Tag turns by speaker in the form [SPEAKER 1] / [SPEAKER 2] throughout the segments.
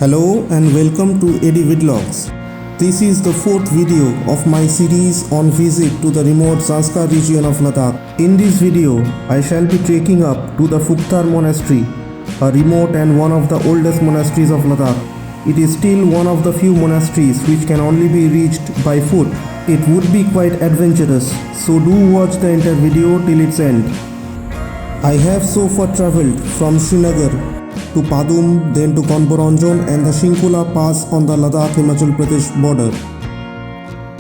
[SPEAKER 1] Hello and welcome to Eddie Vlogs. This is the fourth video of my series on visit to the remote Zanskar region of Ladakh. In this video, I shall be trekking up to the Phukthar Monastery, a remote and one of the oldest monasteries of Ladakh. It is still one of the few monasteries which can only be reached by foot. It would be quite adventurous, so do watch the entire video till its end. I have so far travelled from Srinagar to PADUM, then to GONBO and the SHINKU pass on the Ladakh-Himachal Pradesh border.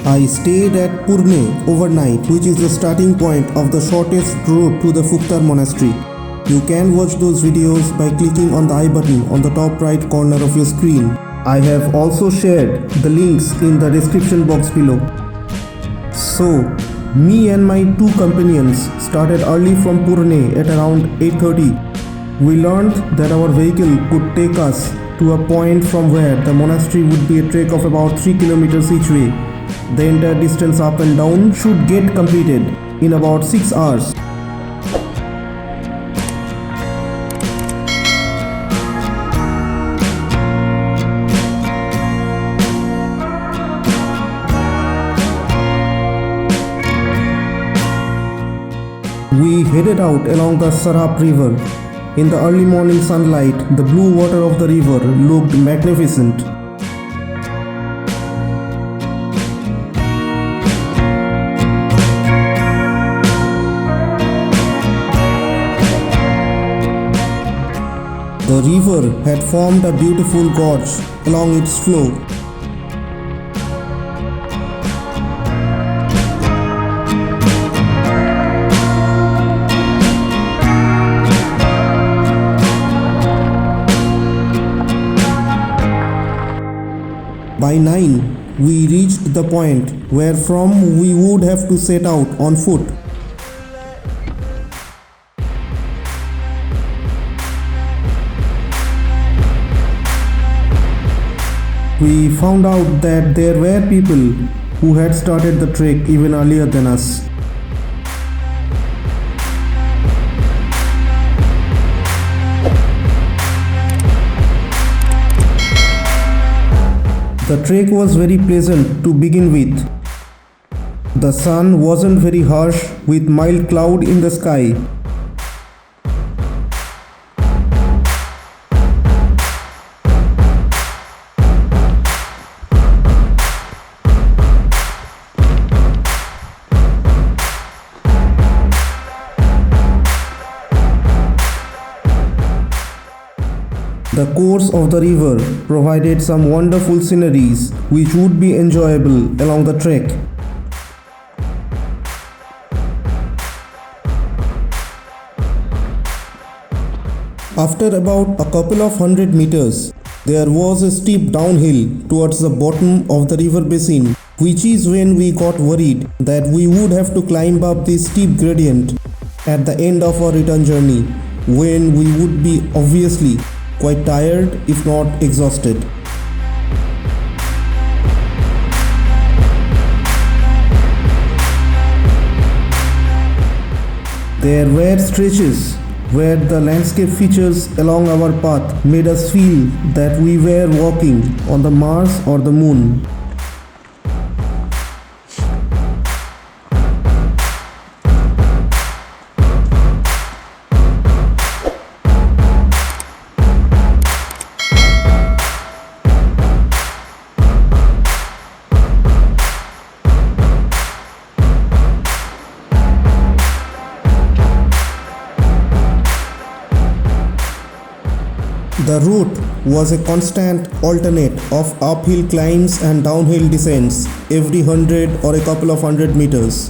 [SPEAKER 1] I stayed at Purne overnight, which is the starting point of the shortest route to the Phukthar monastery. You can watch those videos by clicking on the I button on the top right corner of your screen. I have also shared the links in the description box below. So, me and my two companions started early from Purne at around 8:30. We learned that our vehicle could take us to a point from where the monastery would be a trek of about 3 kilometers each way. The entire distance up and down should get completed in about 6 hours. We headed out along the Sarhap river. In the early morning sunlight, the blue water of the river looked magnificent. The river had formed a beautiful gorge along its flow. By 9, we reached the point where from we would have to set out on foot. We found out that there were people who had started the trek even earlier than us. The trek was very pleasant to begin with. The sun wasn't very harsh with mild cloud in the sky. The course of the river provided some wonderful sceneries which would be enjoyable along the trek. After about a couple of 100 meters, there was a steep downhill towards the bottom of the river basin, which is when we got worried that we would have to climb up this steep gradient at the end of our return journey, when we would be obviously quite tired if not exhausted. There were stretches where the landscape features along our path made us feel that we were walking on the Mars or the Moon. The route was a constant alternate of uphill climbs and downhill descents every 100 or a couple of 100 meters.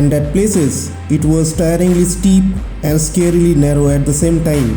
[SPEAKER 1] and at places it was tiringly steep and scarily narrow at the same time.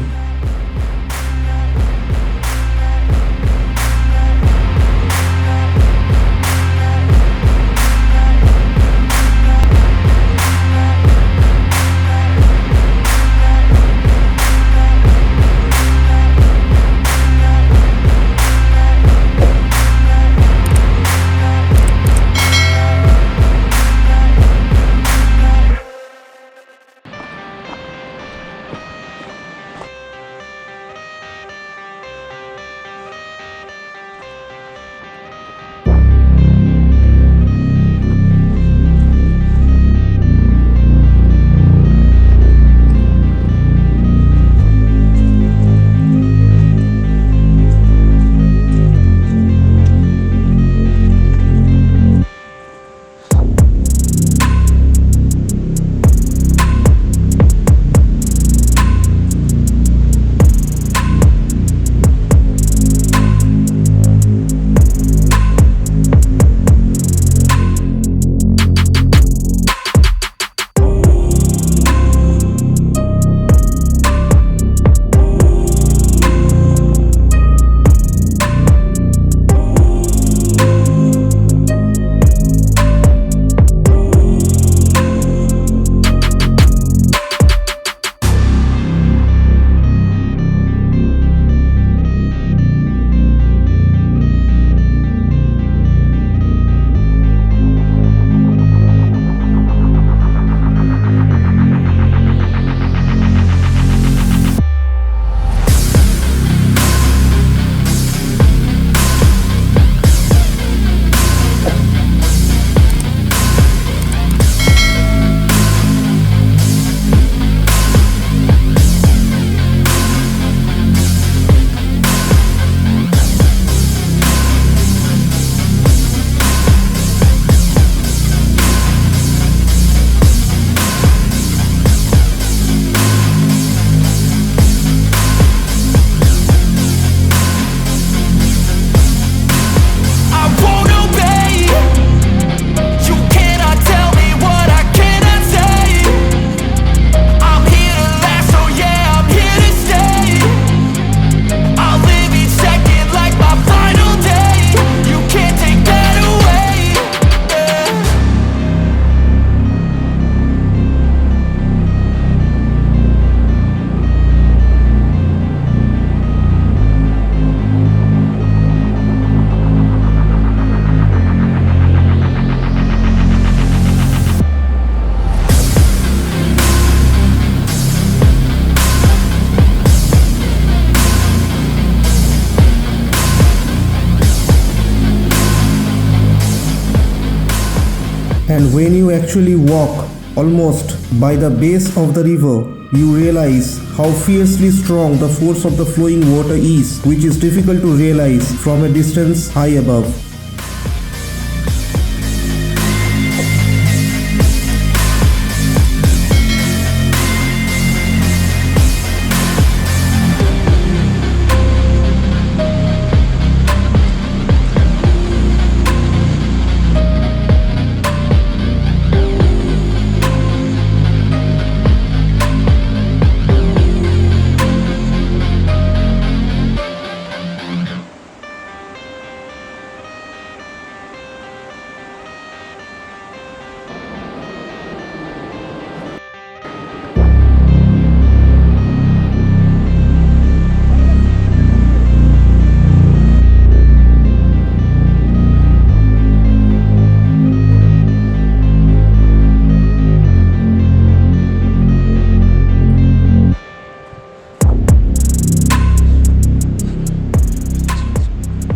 [SPEAKER 1] And when you actually walk almost by the base of the river, you realize how fiercely strong the force of the flowing water is, which is difficult to realize from a distance high above.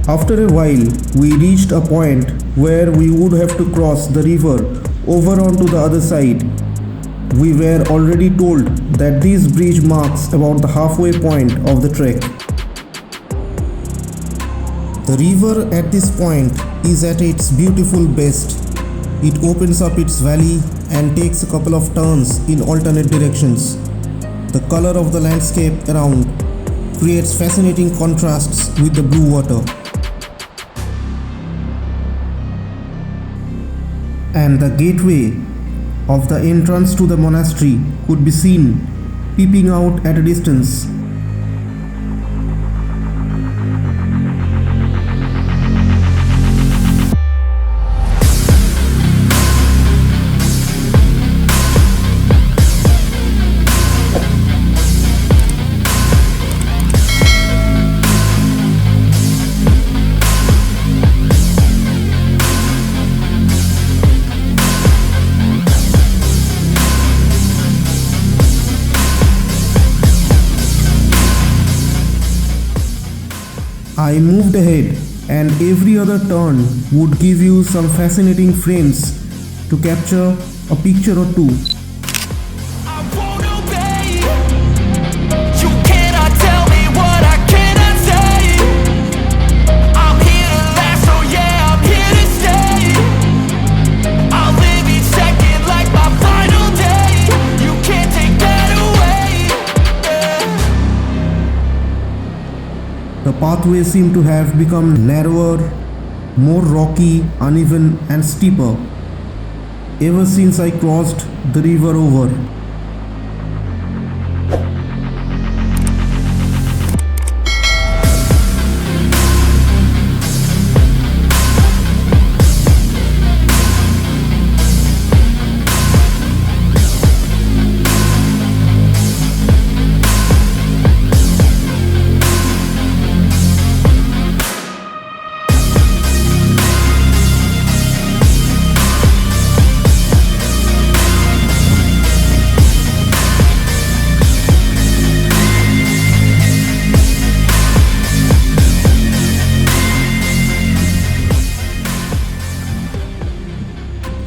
[SPEAKER 1] After a while, we reached a point where we would have to cross the river over onto the other side. We were already told that this bridge marks about the halfway point of the trek. The river at this point is at its beautiful best. It opens up its valley and takes a couple of turns in alternate directions. The color of the landscape around creates fascinating contrasts with the blue water. And the gateway of the entrance to the monastery could be seen peeping out at a distance. I moved ahead, and every other turn would give you some fascinating frames to capture a picture or two.
[SPEAKER 2] I won't obey. You cannot tell me what I cannot say. I'm here to last, so yeah, I'm here to stay. I'll live each second like my final day. You can't take that away.
[SPEAKER 1] The pathway seemed to have become narrower, more rocky, uneven and steeper ever since I crossed the river over.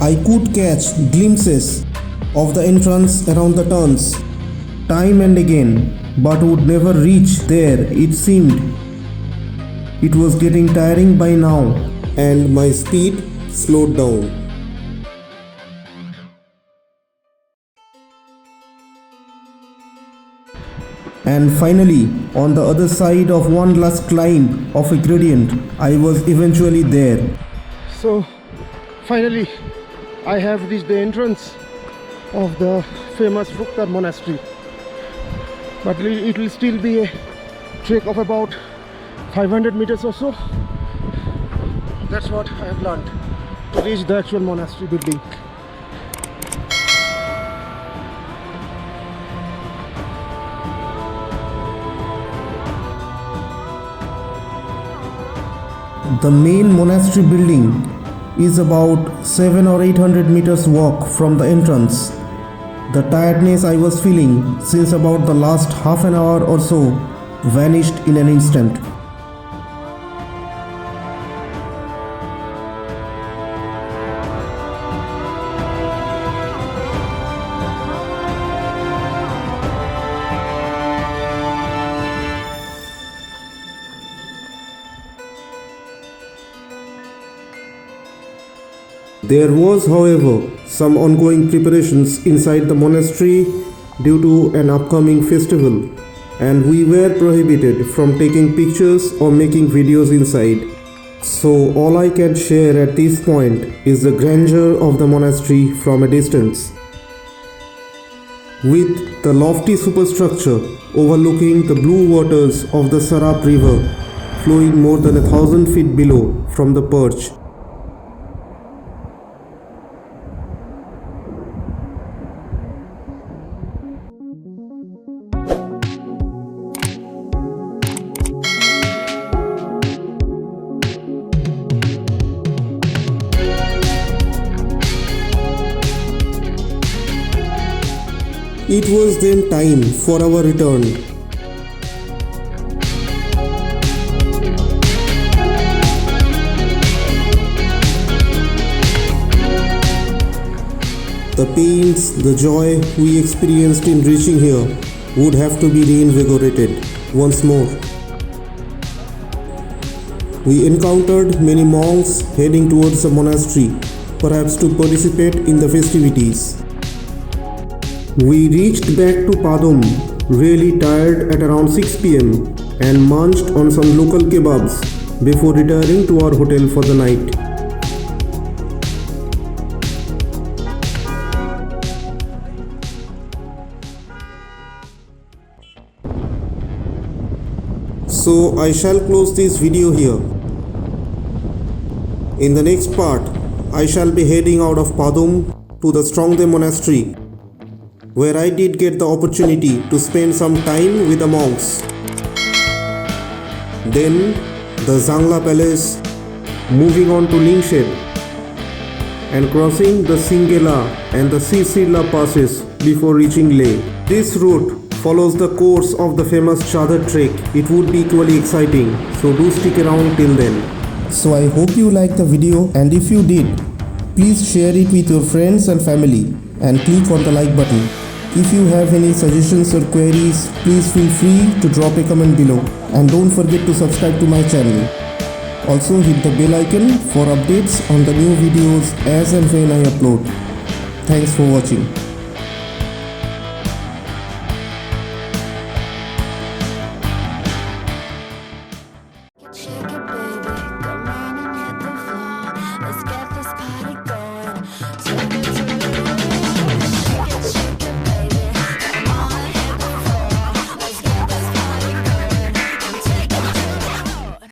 [SPEAKER 1] I could catch glimpses of the entrance around the turns, time and again, but would never reach there, it seemed. It was getting tiring by now, and my speed slowed down. And finally, on the other side of one last climb of a gradient, I was eventually there.
[SPEAKER 3] So finally I have reached the entrance of the famous Phukthar monastery, but it will still be a trek of about 500 meters or so. That's what I have learned to reach the actual monastery building.
[SPEAKER 1] The main monastery building is about 700 or 800 meters walk from the entrance. The tiredness I was feeling since about the last half an hour or so vanished in an instant. There was, however, some ongoing preparations inside the monastery due to an upcoming festival, and we were prohibited from taking pictures or making videos inside. So all I can share at this point is the grandeur of the monastery from a distance. With the lofty superstructure overlooking the blue waters of the Sarap river flowing more than 1,000 feet below from the perch. It was then time for our return. The pains, the joy we experienced in reaching here would have to be reinvigorated once more. We encountered many monks heading towards the monastery, perhaps to participate in the festivities. We reached back to PADUM really tired at around 6 p.m. and munched on some local kebabs before returning to our hotel for the night. So I shall close this video here. In the next part, I shall be heading out of PADUM to the STRONGDEY monastery, where I did get the opportunity to spend some time with the monks. Then the ZANGLA palace, moving on to Lingshed and crossing the Singela and the Sisirla passes before reaching Leh. This route follows the course of the famous Chadar trek. It would be equally exciting, so do stick around till then. So I hope you liked the video, and if you did, please share it with your friends and family and click on the like button. If you have any suggestions or queries, please feel free to drop a comment below, and don't forget to subscribe to my channel. Also hit the bell icon for updates on the new videos as and when I upload. Thanks for watching.